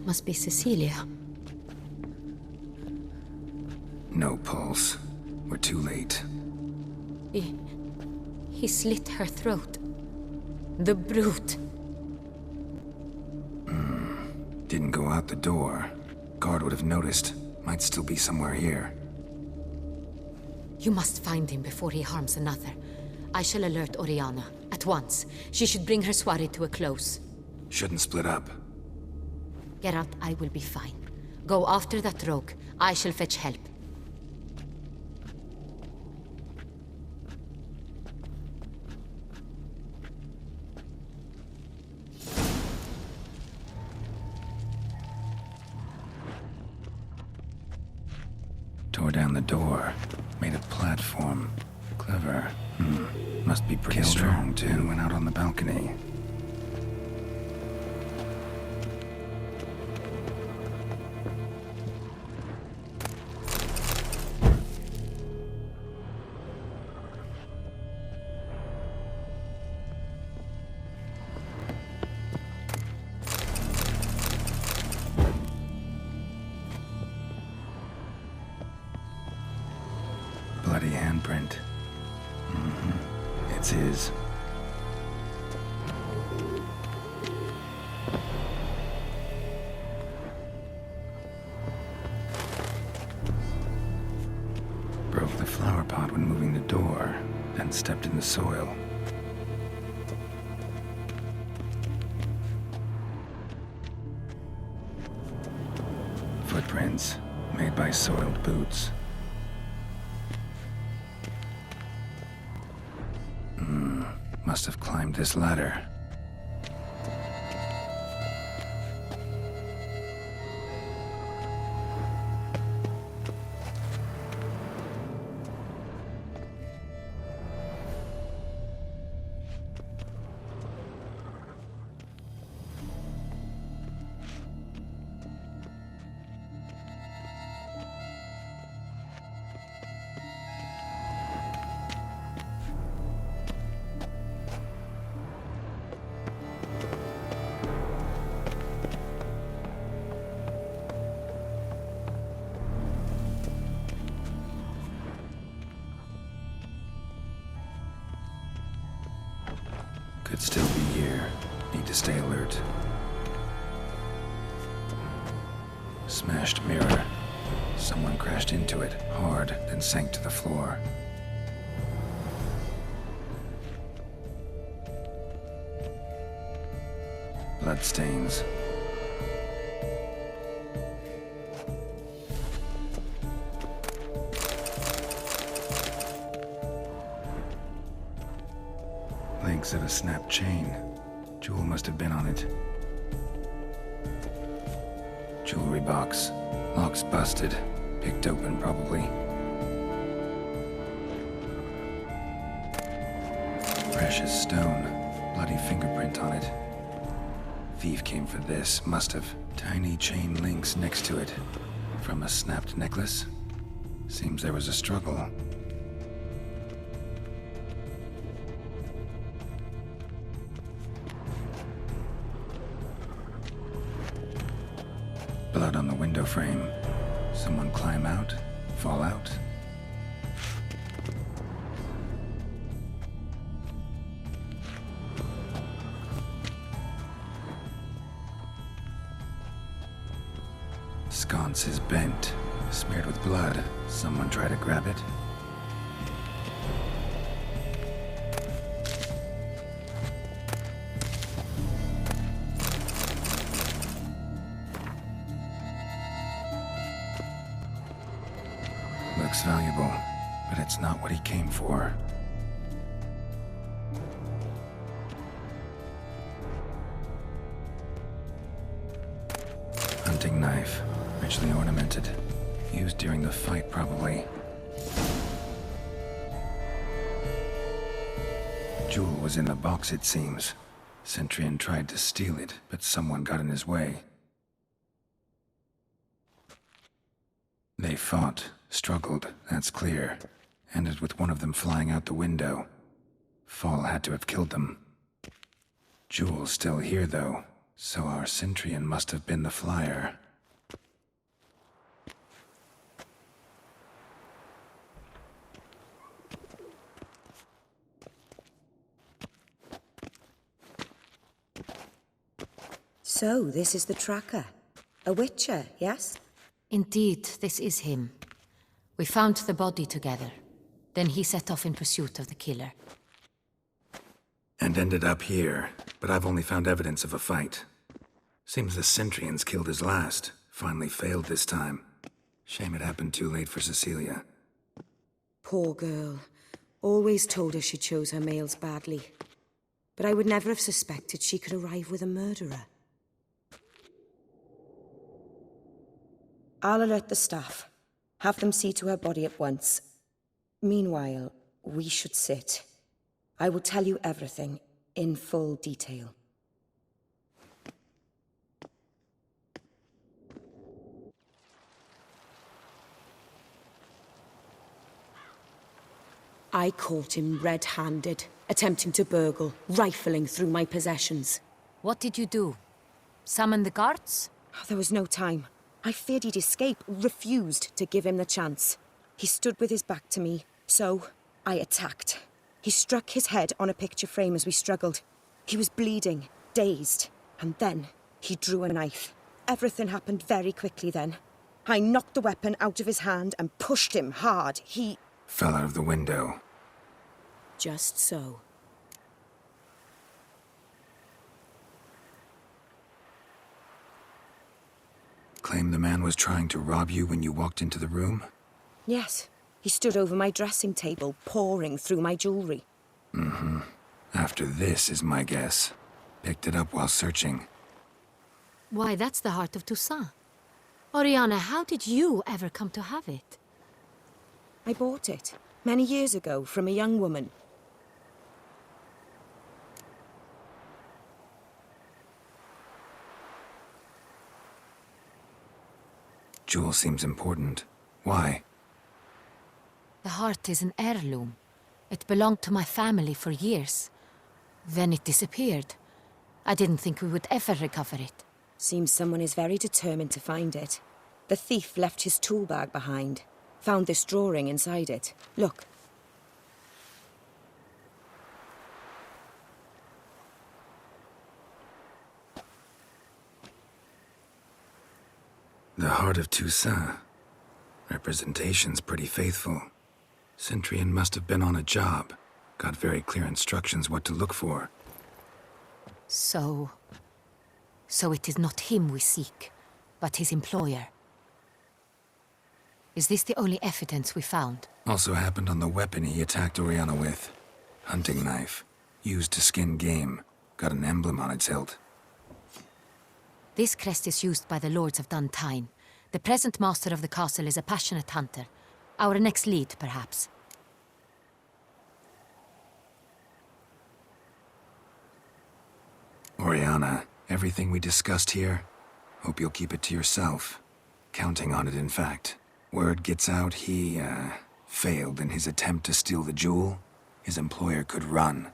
Must be Cecilia. No pulse. We're too late. He slit her throat. The brute. Didn't go out the door. Guard would have noticed. Might still be somewhere here. You must find him before he harms another. I shall alert Oriana. At once. She should bring her soirée to a close. Shouldn't split up. Geralt, I will be fine. Go after that rogue. I shall fetch help. Tore down the door. Made a platform. Clever. Must be pretty strong, too. And went out on the balcony. Bloody handprint. It's his. Broke the flower pot when moving the door, then stepped in the soil. Footprints, made by soiled boots. Must have climbed this ladder. Could still be here. Need to stay alert. Smashed mirror. Someone crashed into it, hard, then sank to the floor. Bloodstains. Links of a snapped chain. Jewel must have been on it. Jewelry box. Lock's busted. Picked open, probably. Precious stone. Bloody fingerprint on it. Thief came for this. Must have. Tiny chain links next to it. From a snapped necklace? Seems there was a struggle. Blood on the window frame. Someone climb out? Fall out? Sconce is bent, smeared with blood. Someone try to grab it? Looks valuable, but it's not what he came for. Hunting knife, richly ornamented. Used during the fight, probably. Jewel was in the box, it seems. Centurion tried to steal it, but someone got in his way. They fought, struggled, that's clear. Ended with one of them flying out the window. Fall had to have killed them. Jewel's still here, though. So our Centrian must have been the flyer. So, this is the tracker. A witcher, yes? Indeed, this is him. We found the body together. Then he set off in pursuit of the killer. And ended up here, but I've only found evidence of a fight. Seems the Centrians killed his last. Finally failed this time. Shame it happened too late for Cecilia. Poor girl. Always told her she chose her males badly. But I would never have suspected she could arrive with a murderer. I'll alert the staff. Have them see to her body at once. Meanwhile, we should sit. I will tell you everything, in full detail. I caught him red-handed, attempting to burgle, rifling through my possessions. What did you do? Summon the guards? There was no time. I feared he'd escape, refused to give him the chance. He stood with his back to me, so I attacked. He struck his head on a picture frame as we struggled. He was bleeding, dazed, and then he drew a knife. Everything happened very quickly then. I knocked the weapon out of his hand and pushed him hard. He fell out of the window. Just so. Claim the man was trying to rob you when you walked into the room? Yes. He stood over my dressing table, pouring through my jewelry. Mm-hmm. After this is my guess. Picked it up while searching. Why, that's the heart of Toussaint. Oriana, how did you ever come to have it? I bought it, many years ago, from a young woman. Jewel seems important. Why? The heart is an heirloom. It belonged to my family for years. Then it disappeared. I didn't think we would ever recover it. Seems someone is very determined to find it. The thief left his tool bag behind. Found this drawing inside it. Look. The heart of Toussaint. Representation's pretty faithful. Centrian must have been on a job. Got very clear instructions what to look for. So it is not him we seek, but his employer. Is this the only evidence we found? Also happened on the weapon he attacked Oriana with. Hunting knife. Used to skin game. Got an emblem on its hilt. This crest is used by the Lords of Duntine. The present master of the castle is a passionate hunter. Our next lead, perhaps. Oriana, everything we discussed here, hope you'll keep it to yourself. Counting on it, in fact. Word gets out he, failed in his attempt to steal the jewel. His employer could run.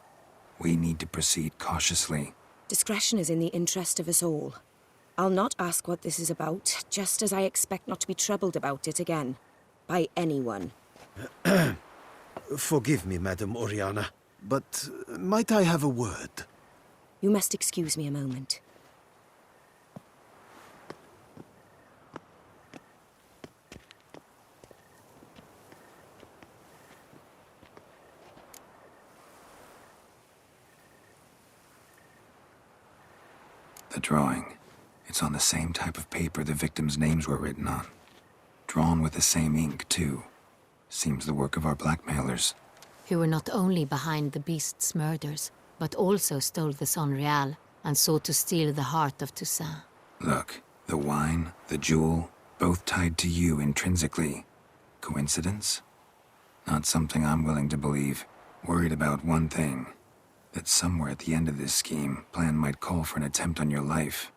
We need to proceed cautiously. Discretion is in the interest of us all. I'll not ask what this is about, just as I expect not to be troubled about it again. By anyone. Forgive me, Madam Oriana, but might I have a word? You must excuse me a moment. The drawing. It's on the same type of paper the victims' names were written on. Drawn with the same ink, too. Seems the work of our blackmailers. Who were not only behind the beast's murders, but also stole the Son Real and sought to steal the heart of Toussaint. Look, the wine, the jewel, both tied to you intrinsically. Coincidence? Not something I'm willing to believe. Worried about one thing. That somewhere at the end of this scheme, plan might call for an attempt on your life.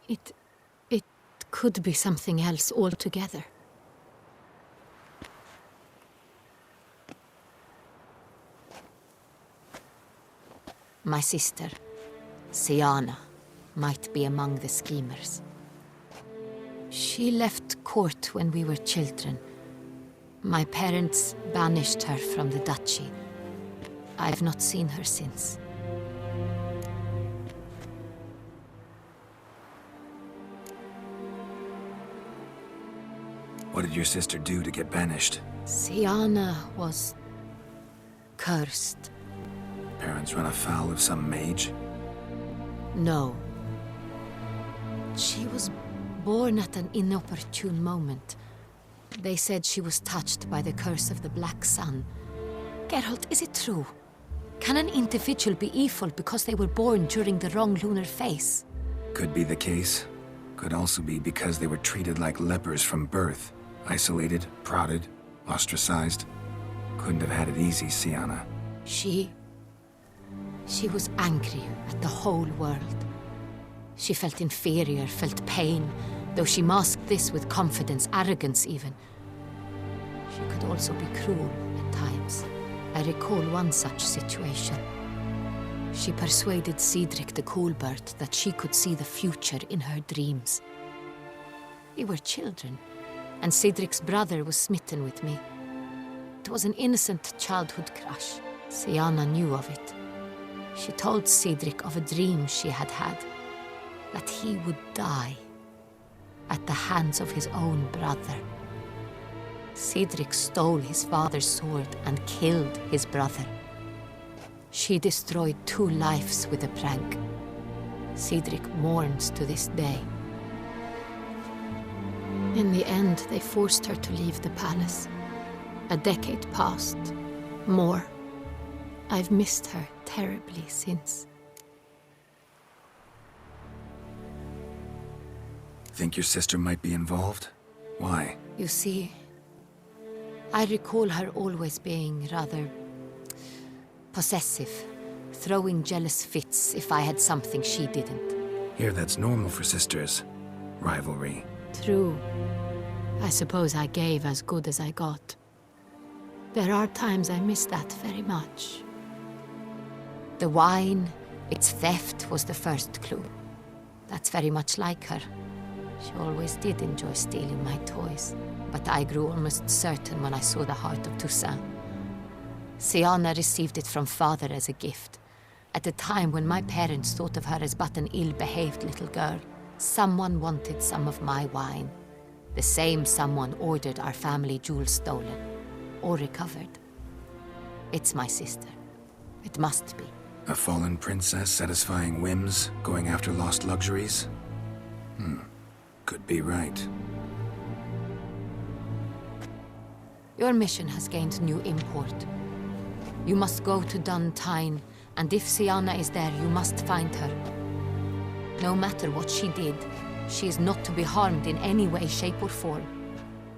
It could be something else altogether. My sister, Siana might be among the schemers. She left court when we were children. My parents banished her from the duchy. I've not seen her since. What did your sister do to get banished? Siana was cursed. Parents run afoul of some mage? No. She was born at an inopportune moment. They said she was touched by the curse of the Black Sun. Geralt, is it true? Can an individual be evil because they were born during the wrong lunar phase? Could be the case. Could also be because they were treated like lepers from birth. Isolated, prodded, ostracized. Couldn't have had it easy, Siana. She was angry at the whole world. She felt inferior, felt pain, though she masked this with confidence, arrogance even. She could also be cruel at times. I recall one such situation. She persuaded Cedric the Coolbird that she could see the future in her dreams. We were children, and Cedric's brother was smitten with me. It was an innocent childhood crush. Siana knew of it. She told Cedric of a dream she had had, that he would die at the hands of his own brother. Cedric stole his father's sword and killed his brother. She destroyed 2 lives with a prank. Cedric mourns to this day. In the end, they forced her to leave the palace. A decade passed. More. I've missed her terribly since. Think your sister might be involved? Why? You see, I recall her always being rather possessive, throwing jealous fits if I had something she didn't. Here, that's normal for sisters. Rivalry. True. I suppose I gave as good as I got. There are times I miss that very much. The wine, its theft was the first clue. That's very much like her. She always did enjoy stealing my toys, but I grew almost certain when I saw the heart of Toussaint. Siana received it from father as a gift, at a time when my parents thought of her as but an ill-behaved little girl. Someone wanted some of my wine. The same someone ordered our family jewels stolen, or recovered. It's my sister. It must be. A fallen princess satisfying whims, going after lost luxuries? Could be right. Your mission has gained new import. You must go to Dun Tyne, and if Siana is there, you must find her. No matter what she did, she is not to be harmed in any way, shape, or form.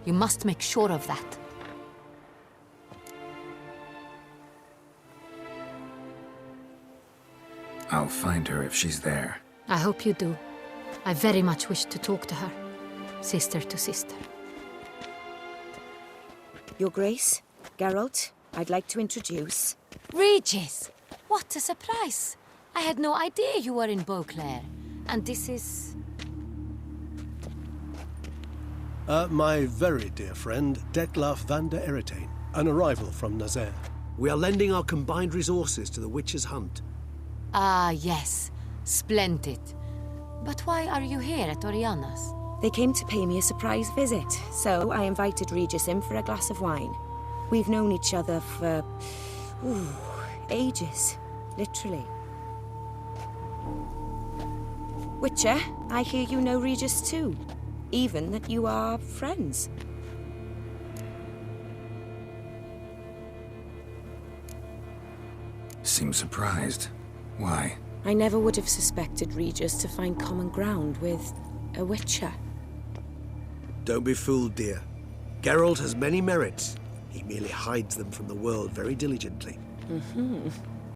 You must make sure of that. I'll find her if she's there. I hope you do. I very much wish to talk to her. Sister to sister. Your Grace, Geralt, I'd like to introduce... Regis! What a surprise! I had no idea you were in Beauclair. And this is... My very dear friend, Detlaf van der Eretain, an arrival from Nazaire. We are lending our combined resources to the Witch's Hunt. Ah, yes. Splendid. But why are you here at Oriana's? They came to pay me a surprise visit, so I invited Regis in for a glass of wine. We've known each other for... ages. Literally. Witcher, I hear you know Regis too. Even that you are friends. Seem surprised. Why? I never would have suspected Regis to find common ground with a Witcher. Don't be fooled, dear. Geralt has many merits. He merely hides them from the world very diligently.